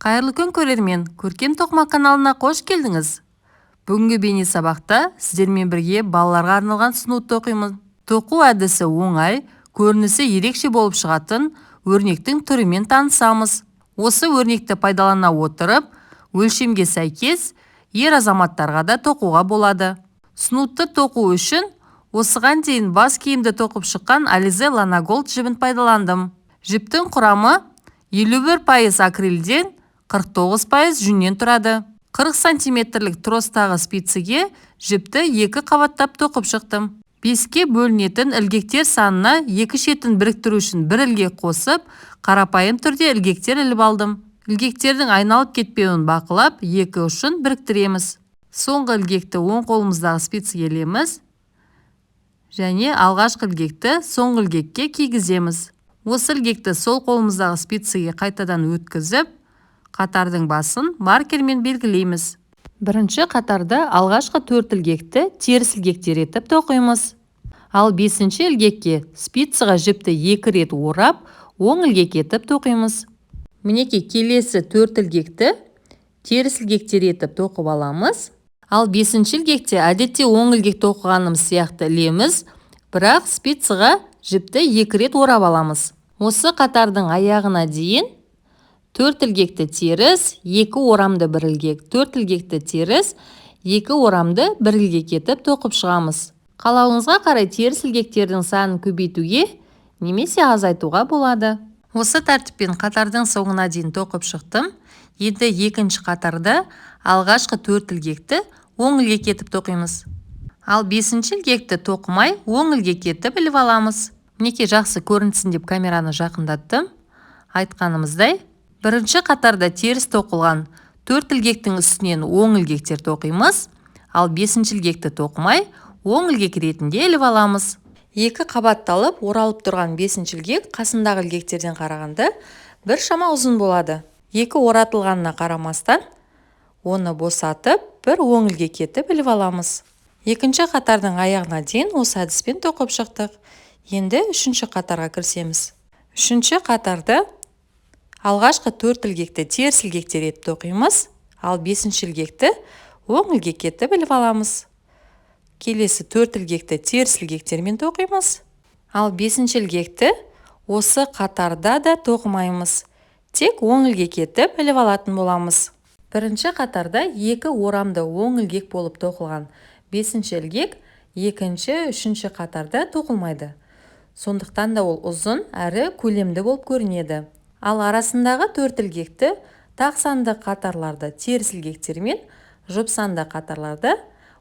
Қайырлы күн көрермен, Көркем Тоқыма каналына қош келдіңіз. Бүгінгі бейне сабақта сіздермен бірге балаларға арналған сынуытты оқимыз. Тоқу әдісі оңай, көрінісі ерекше болып шығатын өрнектің түрімен танысамыз. Осы өрнекті пайдалана отырып, өлшемге сәйкес ер азаматтарға да тоқуға болады. Сынуытты тоқу үшін осыған дейін бас киімді тоқып шыққан Alize Lanagold жібін пайдаландым. Жіптің құрамы 51% акрилден 49% жүннен тұрады. 40 сантиметрлік тростағы спицеге жіпті 2 қабаттап тоқып шықтым. 5-ке бөлінетін ілгектер санына 2 шетін біріктіру үшін бір ілгек қосып, қарапайым түрде ілгектер іліп алдым. Ілгектердің айналып кетпеуін бақылап, 2 ұшын біріктіреміз. Соңғы ілгекті оң қолымыздағы спицеге ілеміз және алғашқы ілгекті соңғы ілгекке кигіземіз. Осы ілгекті сол қолымыздағы спицеге қайтадан өткізіп, қатардың басын маркермен белгілейміз. Бірінші қатарда алғашқы 4 ілгекті теріс ілгектер етіп тоқимыз. Ал 5-ші ілгекке спицеға жіпті 2 рет орап, оң ілгек етіп тоқимыз. Мінекей келесі 4 ілгекті теріс ілгектер етіп тоқып аламыз. Ал 5-ші ілгекте әдетте оң ілгек тоқығанымыз сияқты ілеміз, бірақ спицеға жіпті 2 рет орап аламыз. Осы қатардың аяғына дейін 4 ілгекті теріс, 2 орамды 1 ілгек, 4 ілгекті теріс, 2 орамды 1 ілгек етіп тоқып шығамыз. Қалауыңызға қарай теріс ілгектердің санын көбейтуге немесе азайтуға болады. Осы тәртіппен қатардың соңына дейін тоқып шықтым. Енді екінші қатарда алғашқы 4 ілгекті оң ілгек етіп тоқимыз. Ал 5-ші ілгекті тоқымай оң ілгек етіп іліп аламыз. Мінекей жақсы көрінсін деп камераны жақындаттым. Айтқанымыздай, бірінші қатарда теріс тоқылған 4 ілгектің үстінен оң ілгектер тоқимыз, ал 5-ші ілгекті тоқымай оң ілгек ретінде іліп аламыз. 2 қабатталып оралып тұрған 5-ші ілгек қасындағы ілгектерден қарағанда бір шама ұзын болады. 2 оратылғанына қарамастан, оны босатып, бір оң ілгек етіп іліп аламыз. Екінші қатардың аяғына дейін осы әдіспен тоқып шықтық. Енді 3-ші қатарға кірісеміз. 3-ші қатарда алғашқы 4 ілгекті теріс ілгектер етіп тоқимыз, ал 5-ші ілгекті оң ілгек етіп іліп аламыз. Келесі 4 ілгекті теріс ілгектермен тоқимыз, ал 5-ші ілгекті осы қатарда да тоқымаймыз. Тек оң ілгек етіп іліп алатын боламыз. Бірінші қатарда 2 орамды оң ілгек болып тоқылған 5-ші ілгек 2-ші, 3-ші қатарда тоқылмайды. Сондықтан да ол ұзын әрі көлемді болып көрінеді. Ал арасындағы 4 ілгекті тақ санды қатарларда теріс ілгектермен, жұп санды қатарларда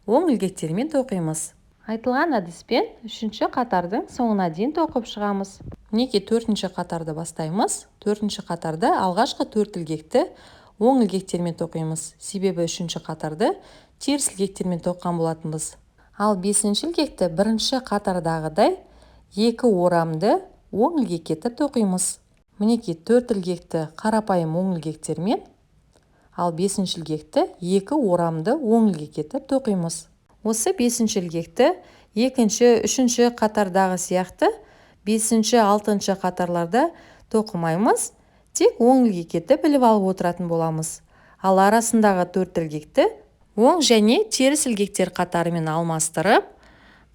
оң ілгектермен тоқимыз. Айтылған әдіспен 3-ші қатардың соңына дейін тоқып шығамыз. Мінекей 4-ші қатарды бастаймыз. 4-ші қатарда алғашқы 4 ілгекті оң ілгектермен тоқимыз. Себебі 3-ші қатарды теріс ілгектермен тоққан болатынбыз. Ал 5-ші ілгекті бірінші қатардағыдай 2 орамды оң ілгек етіп тоқимыз. Мінекей 4 ілгекті қарапайым оң ілгектермен, ал 5-ші ілгекті 2 орамды оң ілгек етіп тоқимыз. Осы 5-ші ілгекті 2-ші, 3-ші қатардағы сияқты 5-ші, 6-ші қатарларда тоқымаймыз, тек оң ілгек етіп іліп алып отыратын боламыз. Ал арасындағы 4 ілгекті оң және теріс ілгектер қатарымен алмастырып,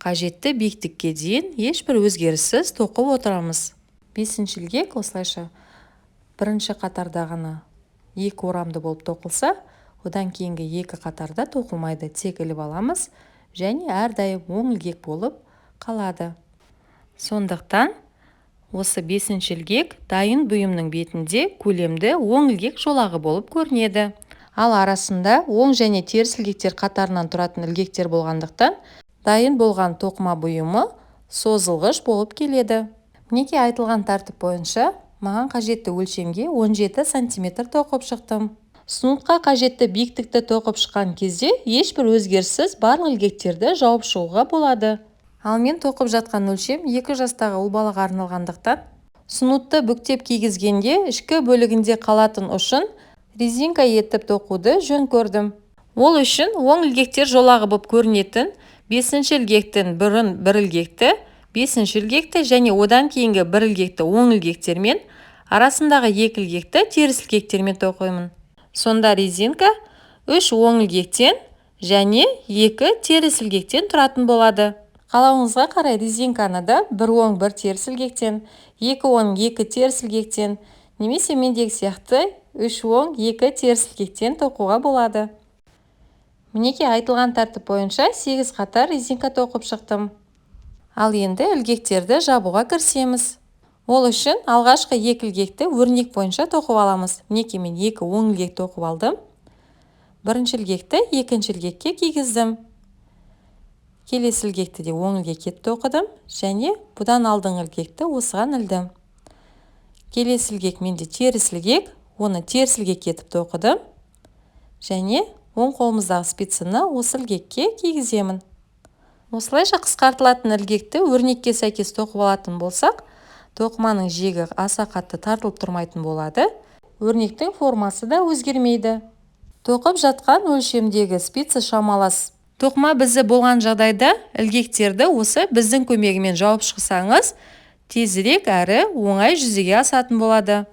қажетті биіктікке дейін ешбір өзгеріссіз тоқып отырамыз. 5-ші ілгек осылайша бірінші қатарда ғана 2 орамды болып тоқылса, одан кейінгі 2 қатарда тоқылмайды, тек іліп аламыз және әрдайым оң ілгек болып қалады. Сондықтан осы 5-ші ілгек дайын бұйымның бетінде көлемді оң ілгек жолағы болып көрінеді. Ал арасында оң және теріс ілгектер қатарынан тұратын ілгектер болғандықтан, дайын болған тоқыма бұйымы созылғыш болып келеді. Мінекей айтылған тәртіп бойынша маған қажетті өлшемге 17 сантиметр тоқып шықтым. Сынуытқа қажетті биіктікті тоқып шыққан кезде ешбір өзгеріссіз барлық ілгектерді жауып шығуға болады. Ал мен тоқып жатқан өлшем 2 жастағы ұл балаға арналғандықтан, сынуытты бүктеп кигізгенде ішкі бөлігінде қалатын ұшын резинка етіп тоқуды жөн көрдім. Ол үшін оң ілгектер жолағы болып көрінетін 5-ші ілгектің бұрын 1 ілгекті, 5-ші ілгекті және одан кейінгі 1 ілгекті оң ілгектермен, арасындағы 2 ілгекті теріс ілгектермен тоқимын. Сонда резинка 3 оң ілгектен және 2 теріс ілгектен тұратын болады. Қалауыңызға қарай резинканы да 1 оң 1 теріс ілгектен, 2 оң 2 теріс ілгектен, немесе мендегі сияқты 3 оң 2 теріс ілгектен тоқуға болады. Мінекей айтылған тәртіп бойынша 8 қатар резинка тоқып шықтым. Ал енді ілгектерді жабуға кірісеміз. Ол үшін алғашқы 2 ілгекті өрнек бойынша тоқып аламыз. Мінекей мен 2 оң ілгек тоқып алдым. Бірінші ілгекті екінші ілгекке кигіздім. Келесі ілгекті де оң ілгекке тоқыдым және бұдан алдыңғы ілгекті осыған ілдім. Келесі ілгек менде теріс ілгек, оны теріс ілгекке етіп тоқыдым және оң қолымыздағы спицаны осы ілгекке кигіземін. Осылайша қысқартылатын ілгекті өрнекке сәйкес тоқып алатын болсақ, тоқыманың жегі аса қатты тартылып тұрмайтын болады. Өрнектің формасы да өзгермейді. Тоқып жатқан өлшемдегі спица шамалас. Тоқыма бізді болған жағдайда ілгектерді осы біздің көмегімен жауып шықсаңыз, тезірек әрі оңай жүзеге асатын болады.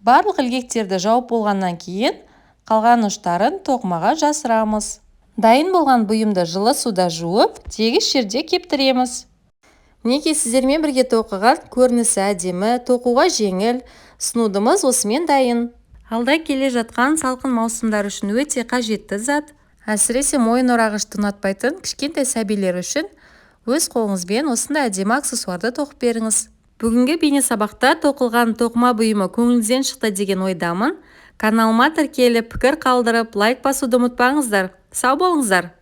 Барлық ілгектерді жауып болғаннан кейін қалған ұштарын тоқымаға жасырамыз. Дайын болған бұйымды жылы суда жуып, тегіс жерде кептіреміз. Мінекей сіздермен бірге тоқыған көрінісі әдемі, тоқуға жеңіл, сынудымыз осымен дайын. Алда келе жатқан салқын маусымдар үшін өте қажетті зат. Әсіресе мойын орағышты ұнатпайтын кішкентай сәбилер үшін өз қолыңызбен осындай әдемі аксессуарды тоқып беріңіз. Бүгінгі бейнесабақта тоқылған тоқыма бұйымы көңіліңізден шықты деген ойдамын. Каналыма тіркеліп, пікір қалдырып, лайк басуды ұмытпаңыздар. Сау болыңыздар!